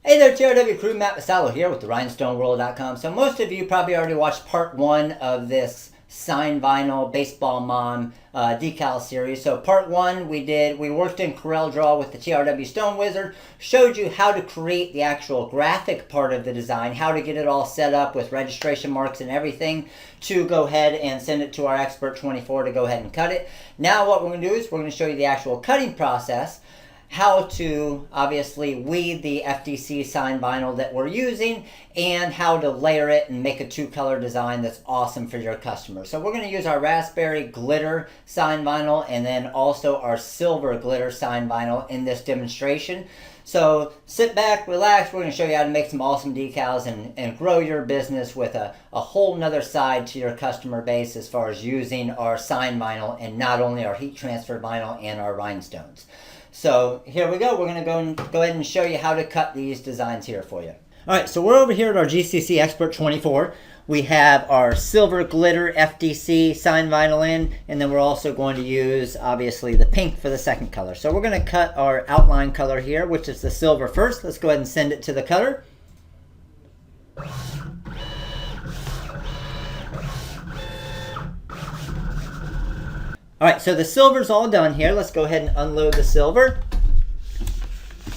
Hey there, TRW crew, Matt Masalo here with the RhinestoneWorld.com. So most of you probably already watched part one of this signed vinyl baseball mom decal series. So part one we worked in CorelDRAW with the TRW Stone Wizard, showed you how to create the actual graphic part of the design, how to get it all set up with registration marks and everything to go ahead and send it to our expert 24 to go ahead and cut it. Now what we're going to do is we're going to show you the actual cutting process, how to obviously weed the FDC signed vinyl that we're using, and how to layer it and make a two-color design that's awesome for your customers. So we're going to use our raspberry glitter signed vinyl and then also our silver glitter signed vinyl in this demonstration. So sit back, relax, we're going to show you how to make some awesome decals and grow your business with a whole nother side to your customer base as far as using our signed vinyl and not only our heat transfer vinyl and our rhinestones. So here we go. We're going to go ahead and show you how to cut these designs here for you. All right, so we're over here at our GCC Expert 24. We have our silver glitter FDC signed vinyl in, and then we're also going to use, obviously, the pink for the second color. So we're going to cut our outline color here, which is the silver first. Let's go ahead and send it to the cutter. Alright, so the silver's all done here. Let's go ahead and unload the silver.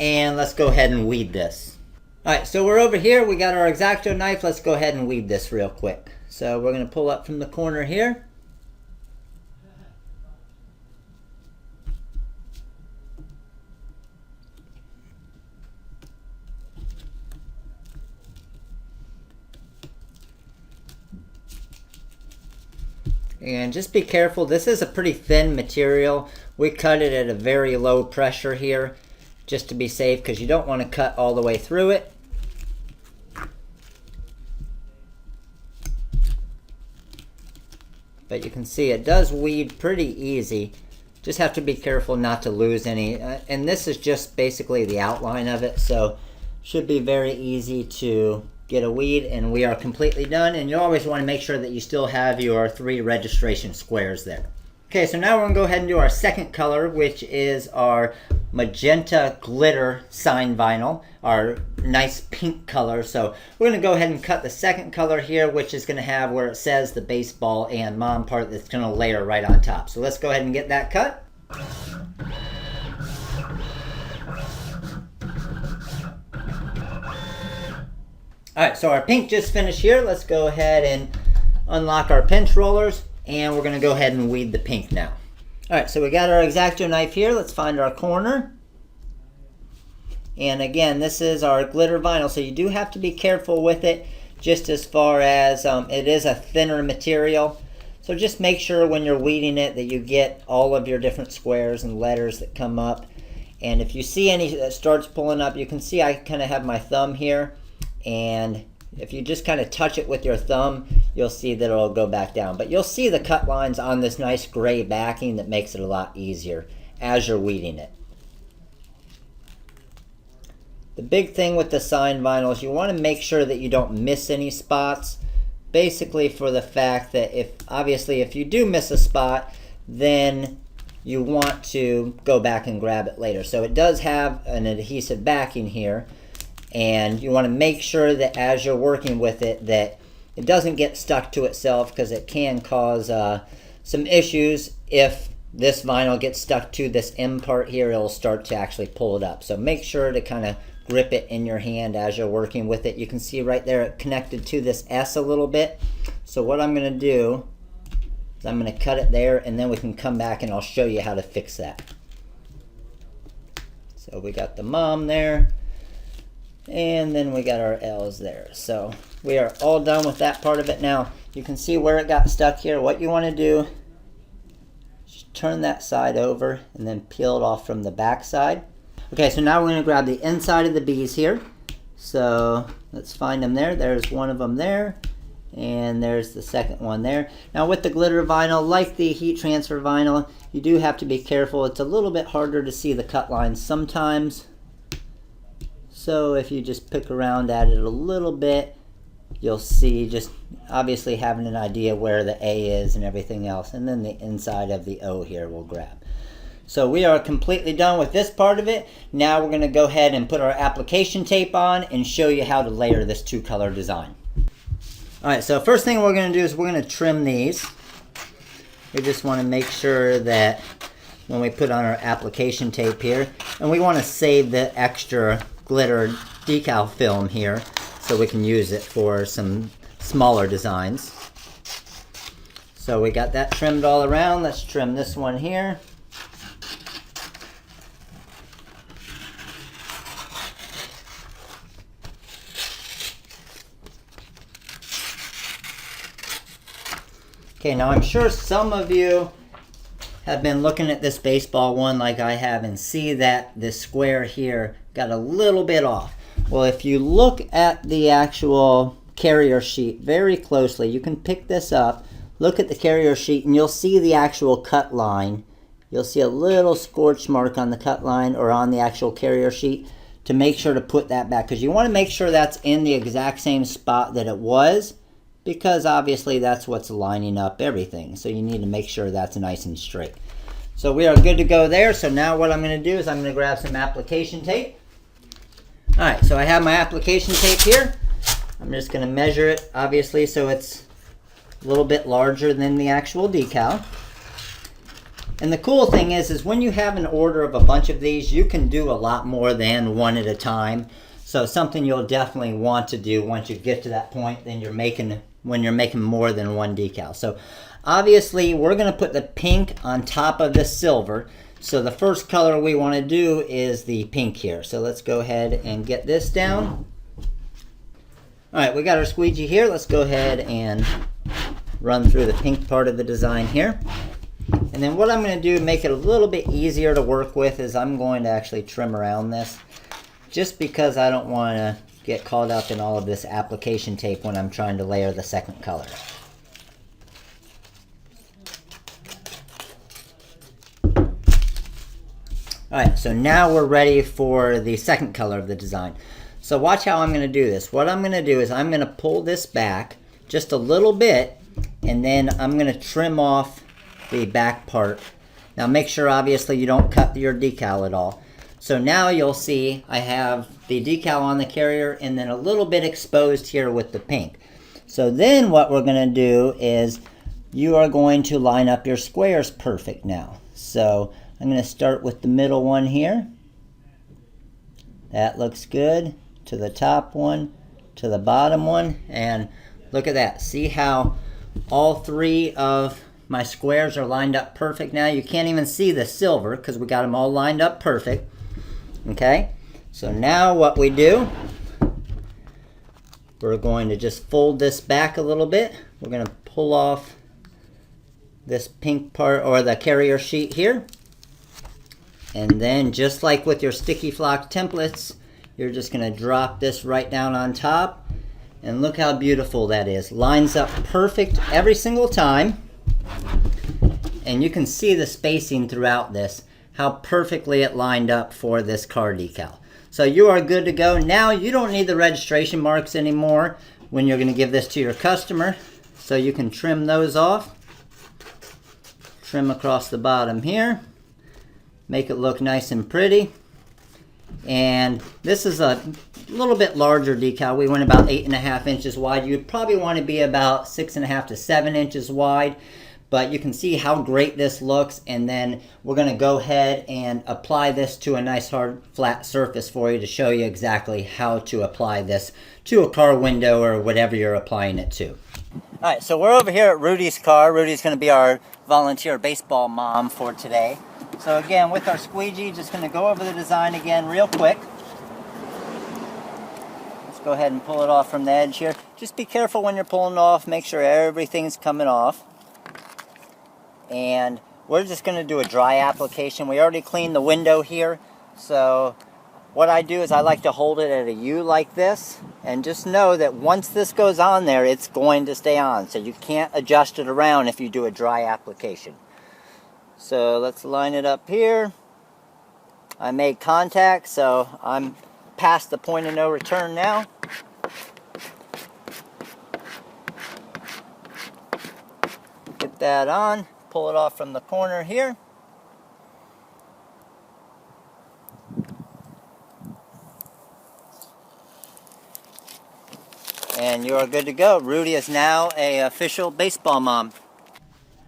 And let's go ahead and weed this. Alright, so we're over here. We got our X-Acto knife. Let's go ahead and weed this real quick. So we're going to pull up from the corner here. And just be careful, this is a pretty thin material. We cut it at a very low pressure here just to be safe, because you don't want to cut all the way through it. But you can see it does weed pretty easy. Just have to be careful not to lose any. And this is just basically the outline of it, so should be very easy to get a weed, and we are completely done. And you always want to make sure that you still have your 3 registration squares there. Okay, so now we're going to go ahead and do our second color, which is our magenta glitter signed vinyl, our nice pink color. So we're going to go ahead and cut the second color here, which is going to have where it says the baseball and mom part that's going to layer right on top. So let's go ahead and get that cut. Alright, so our pink just finished here. Let's go ahead and unlock our pinch rollers, and we're going to go ahead and weed the pink now. Alright, so we got our X-Acto knife here. Let's find our corner. And again, this is our glitter vinyl, so you do have to be careful with it, just as far as it is a thinner material. So just make sure when you're weeding it that you get all of your different squares and letters that come up. And if you see any that starts pulling up, you can see I kind of have my thumb here. And if you just kind of touch it with your thumb, you'll see that it'll go back down. But you'll see the cut lines on this nice gray backing that makes it a lot easier as you're weeding it. The big thing with the signed vinyl is you want to make sure that you don't miss any spots. Basically for the fact that if you do miss a spot, then you want to go back and grab it later. So it does have an adhesive backing here. And you want to make sure that as you're working with it that it doesn't get stuck to itself, because it can cause some issues. If this vinyl gets stuck to this M part here, it'll start to actually pull it up. So make sure to kind of grip it in your hand as you're working with it. You can see right there it connected to this S a little bit. So what I'm going to do is I'm going to cut it there, and then we can come back and I'll show you how to fix that. So we got the mom there. And then we got our L's there. So we are all done with that part of it. Now you can see where it got stuck here. What you want to do is turn that side over and then peel it off from the back side. Okay, so now we're going to grab the inside of the bees here. So let's find them there. There's one of them there, and there's the second one there. Now with the glitter vinyl, like the heat transfer vinyl, you do have to be careful. It's a little bit harder to see the cut lines sometimes. So if you just pick around at it a little bit, you'll see, just obviously having an idea where the A is and everything else. And then the inside of the O here will grab. So we are completely done with this part of it. Now we're going to go ahead and put our application tape on and show you how to layer this two-color design. Alright, so first thing we're going to do is we're going to trim these. We just want to make sure that when we put on our application tape here, and we want to save the extra glitter decal film here so we can use it for some smaller designs. So we got that trimmed all around. Let's trim this one here. Okay, now I'm sure some of you have been looking at this baseball one like I have and see that this square here got a little bit off. Well, if you look at the actual carrier sheet very closely, you can pick this up, look at the carrier sheet, and you'll see the actual cut line. You'll see a little scorch mark on the cut line or on the actual carrier sheet to make sure to put that back, because you want to make sure that's in the exact same spot that it was, because obviously that's what's lining up everything. So you need to make sure that's nice and straight. So we are good to go there. So now what I'm going to do is I'm going to grab some application tape. Alright, so I have my application tape here. I'm just going to measure it, obviously, so it's a little bit larger than the actual decal. And the cool thing is when you have an order of a bunch of these, you can do a lot more than one at a time. So something you'll definitely want to do once you get to that point when you're making more than one decal. So obviously we're going to put the pink on top of the silver. So the first color we want to do is the pink here. So let's go ahead and get this down. Alright, we got our squeegee here. Let's go ahead and run through the pink part of the design here. And then what I'm going to do to make it a little bit easier to work with is I'm going to actually trim around this, just because I don't want to get caught up in all of this application tape when I'm trying to layer the second color. Alright, so now we're ready for the second color of the design. So watch how I'm going to do this. What I'm going to do is I'm going to pull this back just a little bit, and then I'm going to trim off the back part. Now make sure obviously you don't cut your decal at all. So now you'll see I have the decal on the carrier and then a little bit exposed here with the pink. So then what we're going to do is you are going to line up your squares perfect now. So I'm going to start with the middle one here. That looks good. To the top one, to the bottom one, and look at that. See how all three of my squares are lined up perfect now? You can't even see the silver because we got them all lined up perfect. Okay, so now what we do, we're going to just fold this back a little bit. We're going to pull off this pink part or the carrier sheet here. And then just like with your sticky flock templates, you're just going to drop this right down on top. And look how beautiful that is. Lines up perfect every single time. And you can see the spacing throughout this, how perfectly it lined up for this car decal. So you are good to go. Now you don't need the registration marks anymore when you're going to give this to your customer. So you can trim those off. Trim across the bottom here. Make it look nice and pretty. And this is a little bit larger decal. We went about 8.5 inches wide. You'd probably want to be about 6.5 to 7 inches wide. But you can see how great this looks. And then we're going to go ahead and apply this to a nice hard flat surface for you to show you exactly how to apply this to a car window or whatever you're applying it to. Alright, so we're over here at Rudy's car. Rudy's going to be our volunteer baseball mom for today. So again, with our squeegee, just going to go over the design again real quick. Let's go ahead and pull it off from the edge here. Just be careful when you're pulling it off. Make sure everything's coming off. And we're just going to do a dry application. We already cleaned the window here. So what I do is I like to hold it at a U like this. And just know that once this goes on there, it's going to stay on. So you can't adjust it around if you do a dry application. So let's line it up here. I made contact, so I'm past the point of no return now. Get that on, pull it off from the corner here. And you are good to go. Rudy is now a official baseball mom.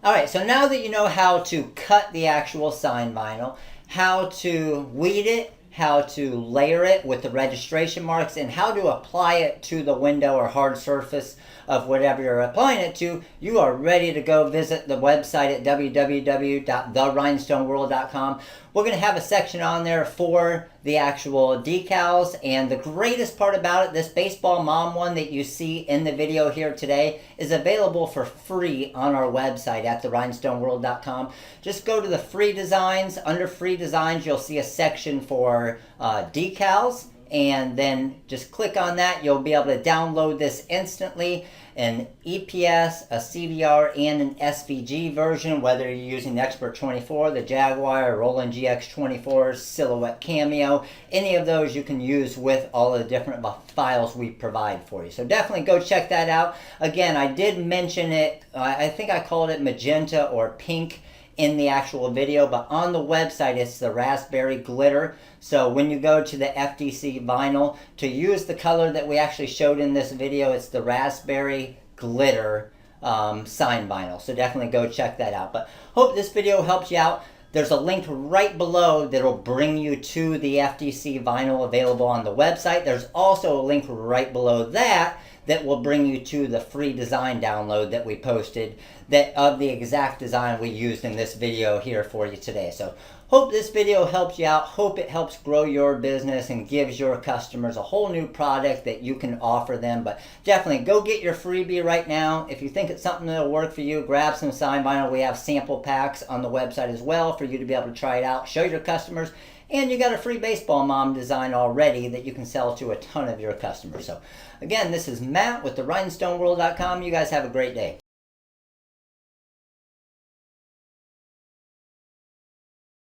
Alright, so now that you know how to cut the actual sign vinyl, how to weed it, how to layer it with the registration marks, and how to apply it to the window or hard surface of whatever you're applying it to, you are ready to go visit the website at www.therhinestoneworld.com. We're going to have a section on there for the actual decals, and the greatest part about it, this baseball mom one that you see in the video here today is available for free on our website at therhinestoneworld.com. Just go to the free designs. Under free designs, you'll see a section for decals, and then just click on that. You'll be able to download this instantly, an EPS, a CDR, and an SVG version, whether you're using the Expert 24, the Jaguar, Roland GX24, Silhouette Cameo. Any of those you can use with all of the different files we provide for you. So definitely go check that out. Again, I did mention it, I think I called it magenta or pink in the actual video, but on the website it's the raspberry glitter. So when you go to the FDC vinyl, to use the color that we actually showed in this video, it's the raspberry glitter sign vinyl. So definitely go check that out. But hope this video helps you out. There's a link right below that will bring you to the FDC vinyl available on the website. There's also a link right below that that will bring you to the free design download that we posted that of the exact design we used in this video here for you today. So hope this video helps you out. Hope it helps grow your business and gives your customers a whole new product that you can offer them. But definitely go get your freebie right now. If you think it's something that'll work for you, grab some sign vinyl. We have sample packs on the website as well for you to be able to try it out, show your customers, and you got a free baseball mom design already that you can sell to a ton of your customers. So again, this is Matt with therhinestoneworld.com. You guys have a great day.